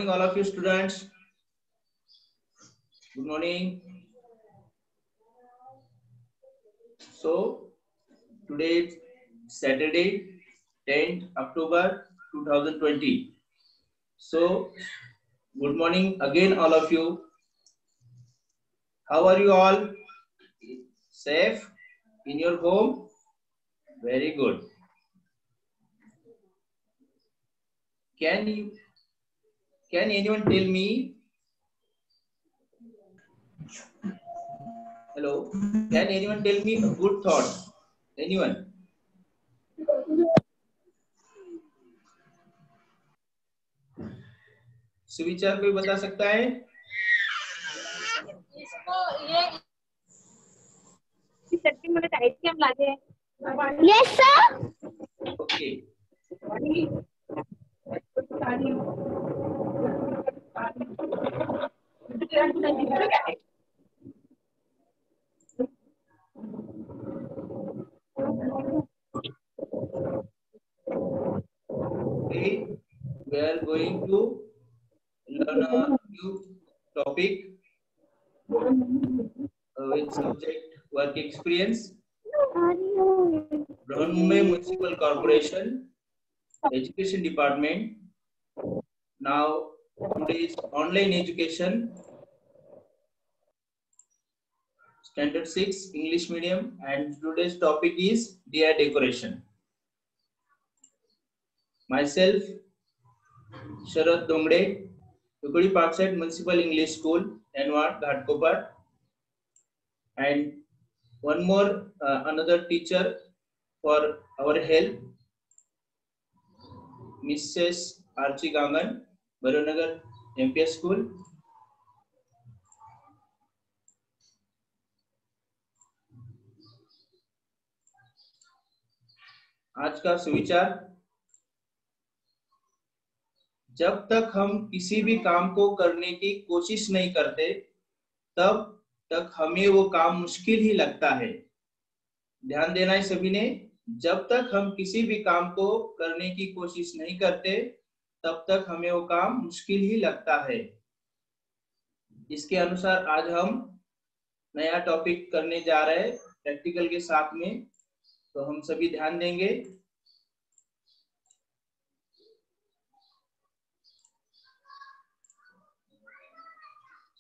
morning, all of you students. Good morning. So, today is Saturday, 10th October 2020. So, good morning again, all of you. How are you all? Safe in your home? Very good. Can anyone tell me? Hello. Can anyone tell me a good thought? Anyone? सुविचार कोई बता सकता है? इसको ये चटनी मैंने tight किया हम लाते हैं। Yes sir. Okay. Okay, we are going to learn a new topic with subject work experience. Mumbai Municipal Corporation Education Department. Now today is online education, standard 6 English medium, and today's topic is DI decoration. Myself, Sharad Dongde, Tukudi Parkside Municipal English School, Enwad, Ghatkopar, and one more another teacher for our help, Mrs. Archie Gangan, Baranagar MPS School. आज का सुविचार, जब तक हम किसी भी काम को करने की कोशिश नहीं करते तब तक हमें वो काम मुश्किल ही लगता है। ध्यान देना है सभी ने, जब तक हम किसी भी काम को करने की कोशिश नहीं करते तब तक हमें वो काम मुश्किल ही लगता है। इसके अनुसार आज हम नया टॉपिक करने जा रहे हैं प्रैक्टिकल के साथ में, तो हम सभी ध्यान देंगे।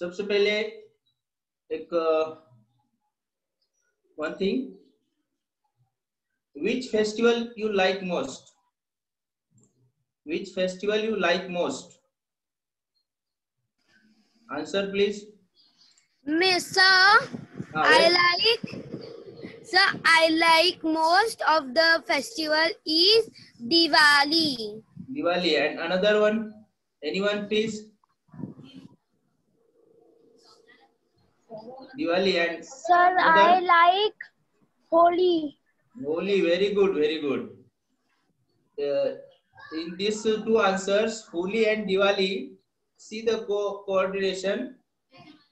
सबसे पहले एक one thing, which festival you like most? Which festival you like most? Answer please. Sir, I like most of the festival is Diwali. Diwali, and another one, anyone please? Diwali and Sir, another? I like Holi. Holi, very good, very good. In these two answers, Holi and Diwali, see the coordination.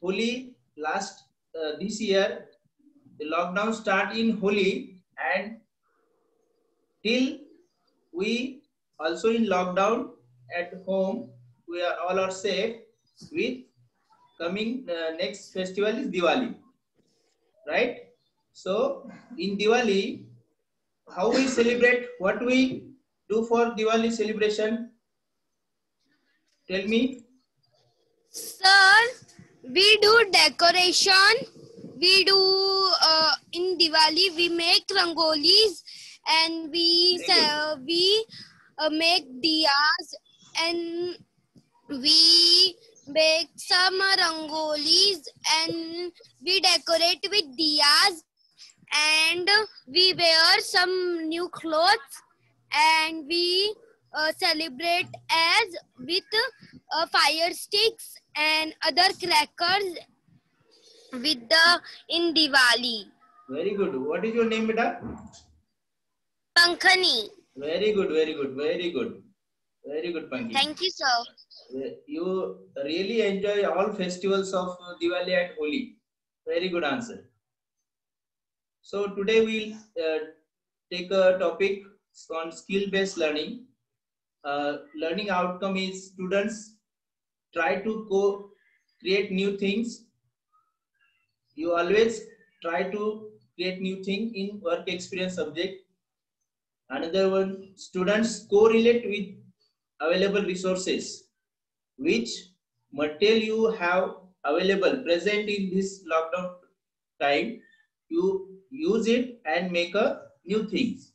Holi last this year, the lockdown start in Holi, and till we also in lockdown at home, we are all are safe. With coming next festival is Diwali, right? So in Diwali, how we celebrate? What we do for Diwali celebration? Tell me. Sir, we do decoration. We do in Diwali we make rangolis and we make diyas and we make some rangolis and we decorate with diyas and we wear some new clothes and we celebrate as with fire sticks and other crackers with in Diwali. Very good. What is your name, beta? Pankhani. Very good, very good, very good. Very good, Pankhi. Thank you, sir. You really enjoy all festivals of Diwali and Holi. Very good answer. So today we'll take a topic on skill-based learning. Learning outcome is students try to create new things. You always try to create new thing in work experience subject. Another one, students correlate with available resources. Which material you have available present in this lockdown time, you use it and make a new things.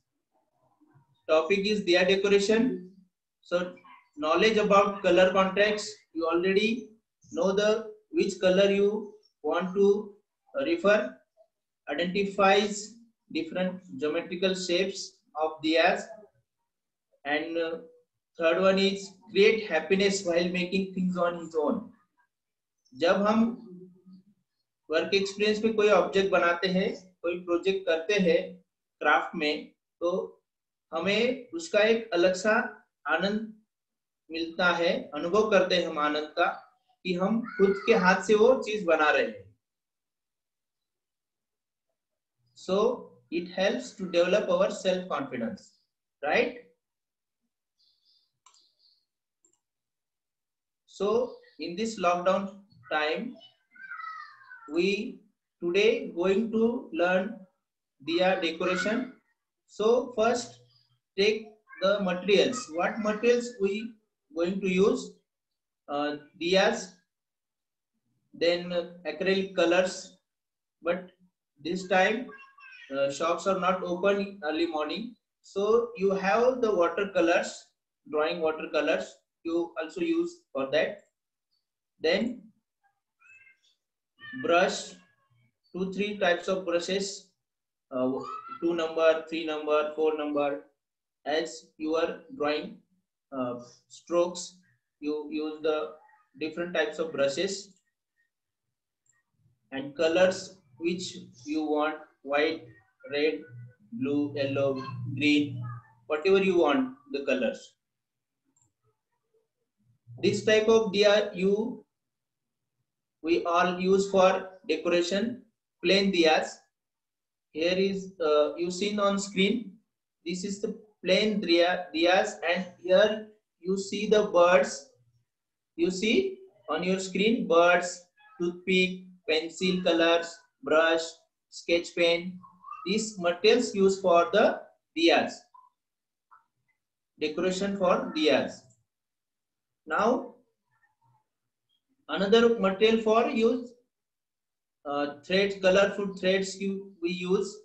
Topic is Diya decoration. So knowledge about color contrasts, you already know the which color you want to refer. Identifies different geometrical shapes of diyas, and third one is create happiness while making things on his own. जब हम work experience में कोई object बनाते हैं, कोई project करते हैं craft में, तो हमें उसका एक अलग सा आनंद मिलता है, अनुभव करते हैं हम आनंद का कि हम खुद के हाथ से वो चीज बना रहे हैं. So it helps to develop our self confidence, right? So in this lockdown time, we today going to learn diya decoration. So first take the materials. What materials we going to use? Diyas, then acrylic colors, but this time shops are not open early morning, so you have the watercolors, drawing watercolors, you also use for that. Then brush, 2-3 types of brushes, 2 number, 3 number, 4 number. As you are drawing strokes, you use the different types of brushes, and colors which you want, white, red, blue, yellow, green, whatever you want the colors. This type of diya we all use for decoration, plain diyas. Here is you seen on screen. This is the plain diyas, and here you see the birds. You see on your screen birds, toothpick, pencil colors, brush, sketch pen. These materials used for the diyas, decoration for diyas. Now another material for use, threads, colorful threads we use.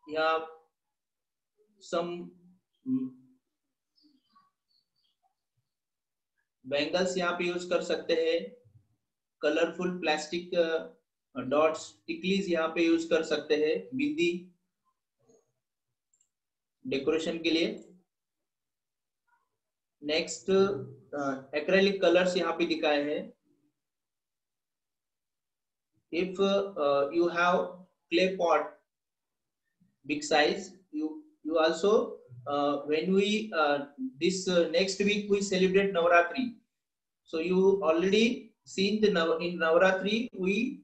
Yeah, some bangles यहाँ पे use कर सकते हैं, colourful plastic dots, टिकलीज यहाँ पे use कर सकते हैं, बिंदी डेकोरेशन के लिए. नेक्स्ट एक्रेलिक कलर्स यहाँ पे दिखाए हैं. If you have clay pot big size, you also when we this next week we celebrate Navratri, so you already seen the in Navratri we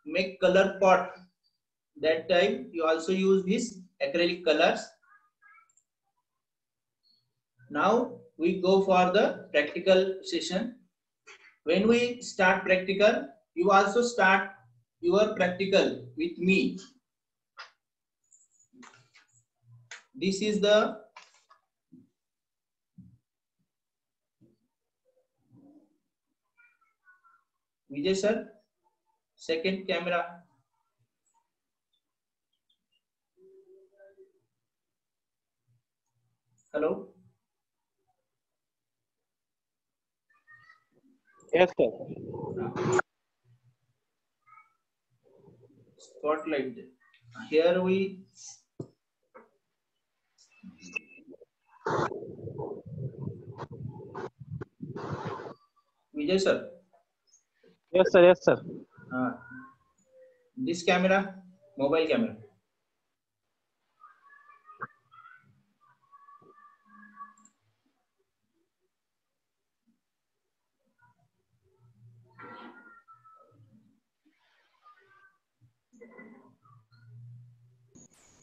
make color pot. That time you also use this acrylic colors. Now we go for the practical session. When we start practical, you also start your practical with me. This is the Vijay sir, second camera. Hello. Yes sir. Spotlight. Here we Vijay sir. Yes sir. Yes sir. This camera, mobile camera.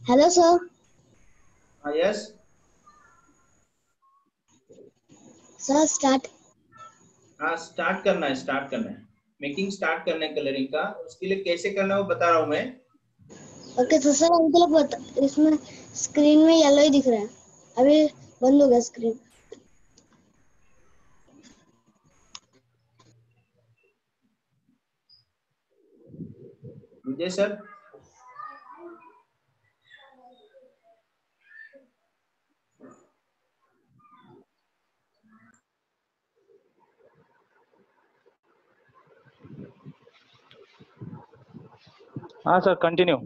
Hello, sir. Yes. Sir, start. हाँ start करना है, making start करना है colouring का। उसके लिए कैसे करना है वो बता रहा हूँ मैं। ओके तो सर हमको बता, इसमें स्क्रीन में येलो ही दिख रहा है, अभी बंद हो गया स्क्रीन। विजय सर, हाँ sir, continue.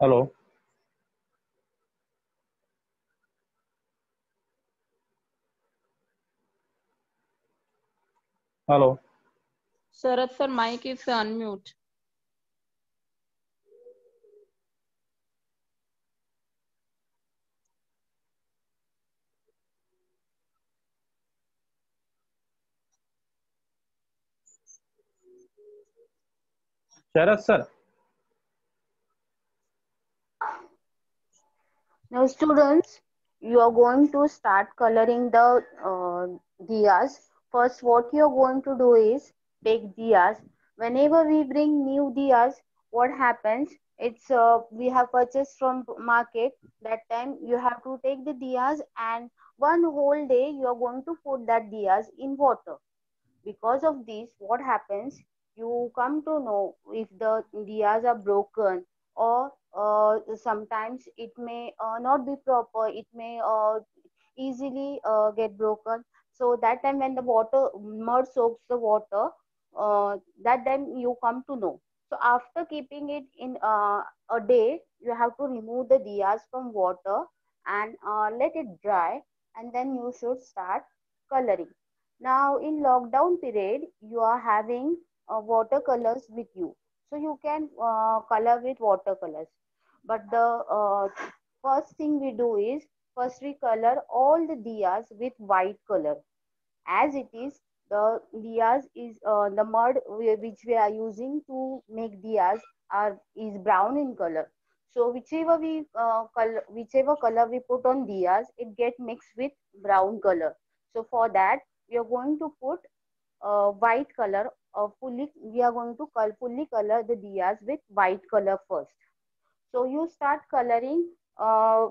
Hello. Hello. Sarath sir, mic is unmute. Sharad sir. Now, students, you are going to start coloring the diyas. First, what you are going to do is take diyas. Whenever we bring new diyas, what happens? It's we have purchased from market. That time you have to take the diyas, and one whole day you are going to put that diyas in water. Because of this, what happens? You come to know if the diyas are broken, or sometimes it may not be proper, it may easily get broken. So that time when the water mud soaks the water, that time you come to know. So after keeping it in a day, you have to remove the diyas from water and let it dry, and then you should start coloring. Now, in lockdown period, you are having watercolors with you, so you can color with watercolors. But the first thing we do is first we color all the diyas with white color. As it is, the diyas is the mud which we are using to make diyas are is brown in color. So whichever color we put on diyas, it get mixed with brown color. So for that, we are going to put white color. We are going to fully color the diyas with white color first. So you start coloring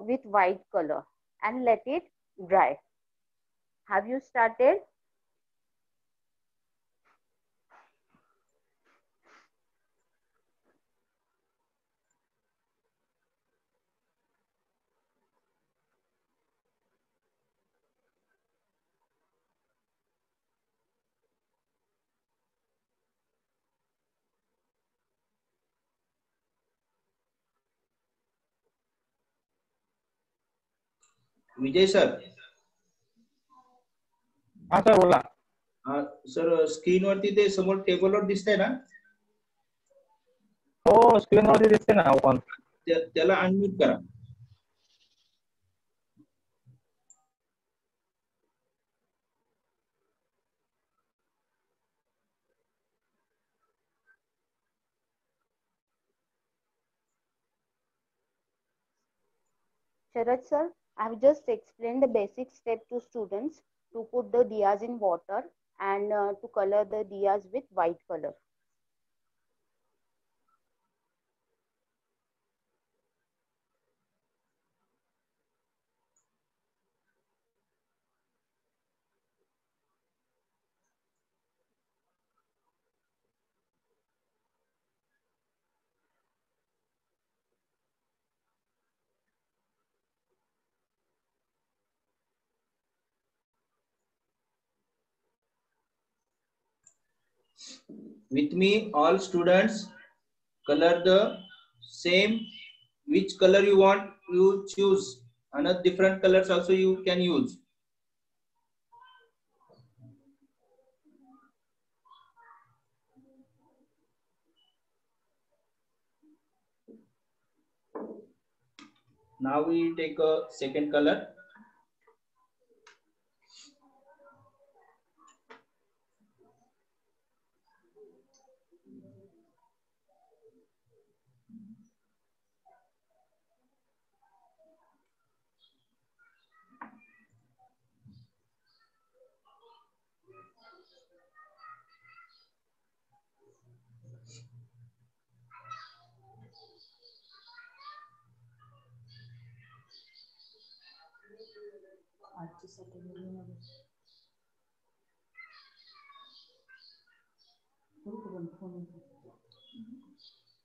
with white color and let it dry. Have you started? Vijay sir. हाँ sir, बोला। हाँ sir, screen वरती ते समोर टेबलवर दिसतंय ना, हो, स्क्रीनवरती दिसते ना ओपन. त्याला अनम्यूट करा. Sharad sir, I have just explained the basic step to students to put the diyas in water and to color the diyas with white color. With me, all students color the same which color you want, you choose. Another different colors also you can use. Now we take a second color.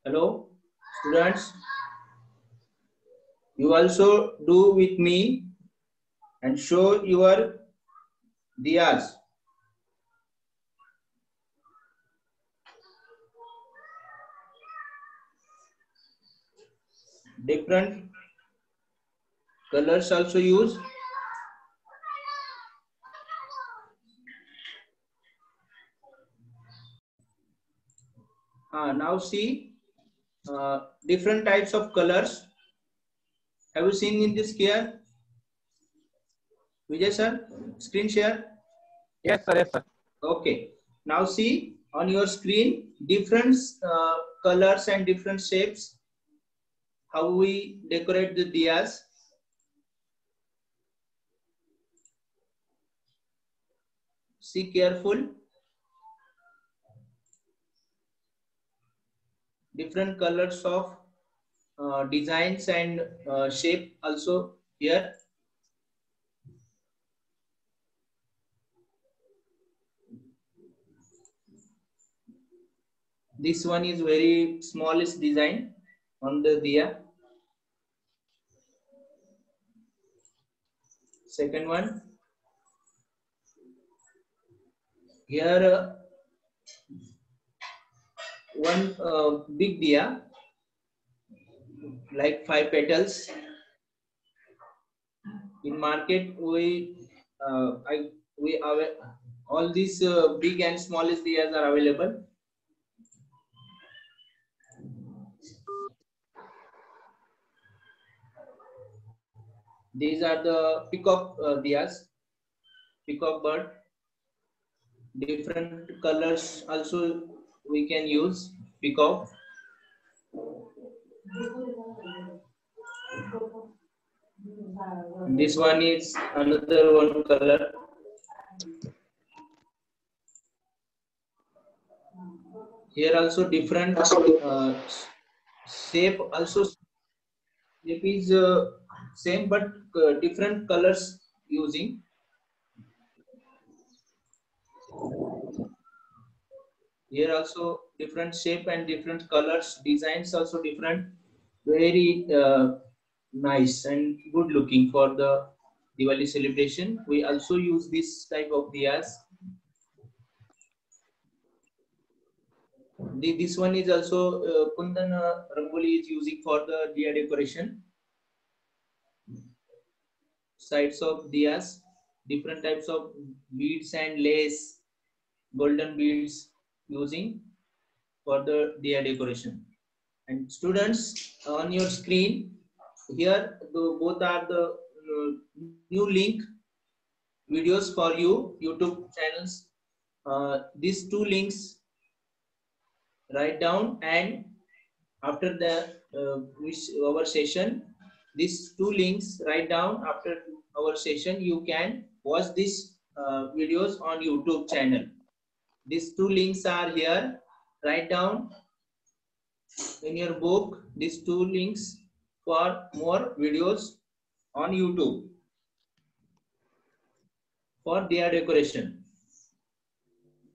Hello, students. You also do with me and show your diyas. Different colors also use. Now see different types of colors. Have you seen in this here? Vijay sir, screen share. Yes, sir. Yes, sir. Okay. Now see on your screen different colors and different shapes. How we decorate the diyas. See careful. Different colors of designs and shape also here. This one is very smallest design on the diya. Second one. Here one big diya like 5 petals. In market we all these big and smallest diyas are available. These are the peacock diyas, peacock bird. Different colors also we can use peacock. This one is another one color. Here also different shape also. Shape is same but different colors using. Here also different shape and different colors, designs also different. Very nice and good looking for the Diwali celebration. We also use this type of diyas. This one is also Kundan Rangoli is using for the diya decoration. Sides of diyas, different types of beads and lace, golden beads using for the diya decoration. And students, on your screen here both are the new link videos for you, YouTube channels. These two links write down, and after the our session, these two links write down after our session. You can watch these videos on YouTube channel. These two links are here. Write down in your book these two links for more videos on YouTube for diya decoration.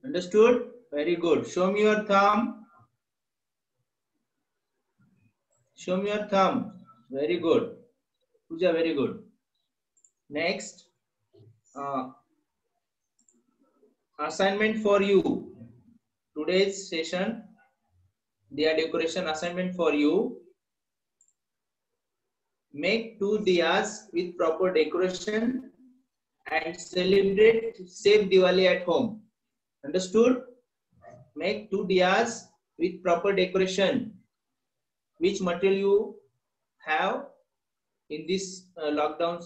Understood? Very good. Show me your thumb. Show me your thumb. Very good. Puja, very good. Next, assignment for you. Today's session, diya decoration assignment for you. Make 2 diyas with proper decoration and celebrate safe Diwali at home. Understood? Make 2 diyas with proper decoration. Which material you have in this lockdown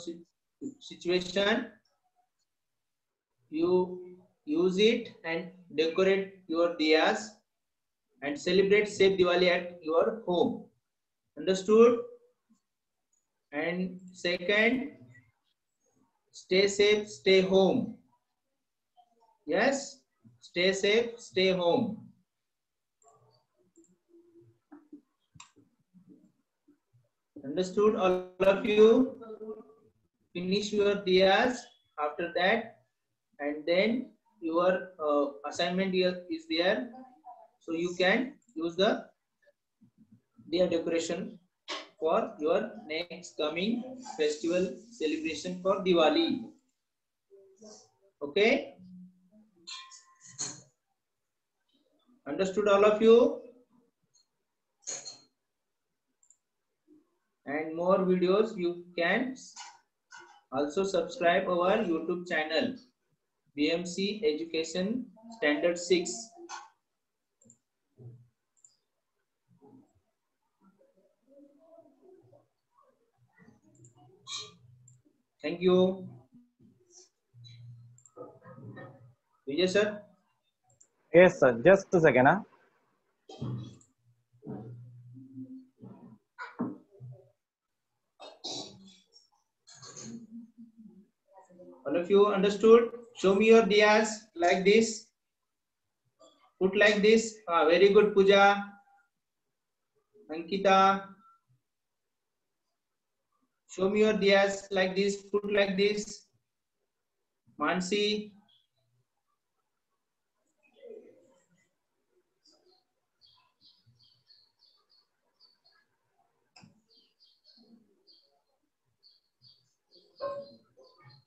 situation? You use it and decorate your diyas and celebrate safe Diwali at your home. Understood? And second, stay safe, stay home. Yes, stay safe, stay home. Understood, all of you? Finish your diyas after that, and then your assignment is there, so you can use the diya decoration for your next coming festival celebration for Diwali. Okay? Understood, all of you? And more videos you can also subscribe our YouTube channel, BMC Education Standard 6. Thank you. Vijay sir. Yes, sir. Just a second. Huh? All of you understood? Show me your diyas like this. Put like this. Very good, Pooja. Ankita. Show me your diyas like this. Put like this. Mansi.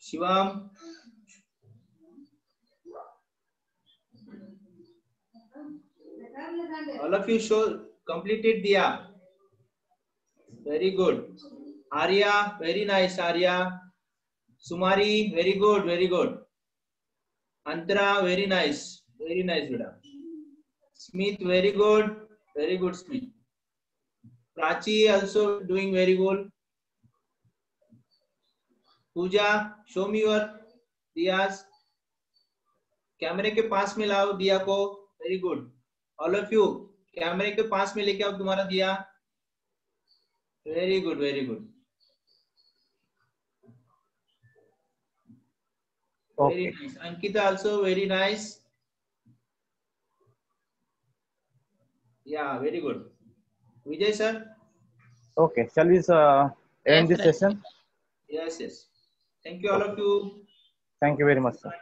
Shivam. All of you show completed diya. Very good. Arya, very nice, Arya. Sumari, very good, very good. Antara, very nice, Vida. Smith, very good, Smith. Prachi also doing very good. Pooja, show me your diyas. कैमरे के पास में लाओ दिया को. Very good. All of you कैमरे के पास में लेके आओ तुम्हारा दिया. Very good, very good. Okay. Very nice. Ankita also very nice. Yeah, very good. Vijay sir. Okay. Shall we end this session? Yes, yes. Thank you, all of you. Thank you very much, sir.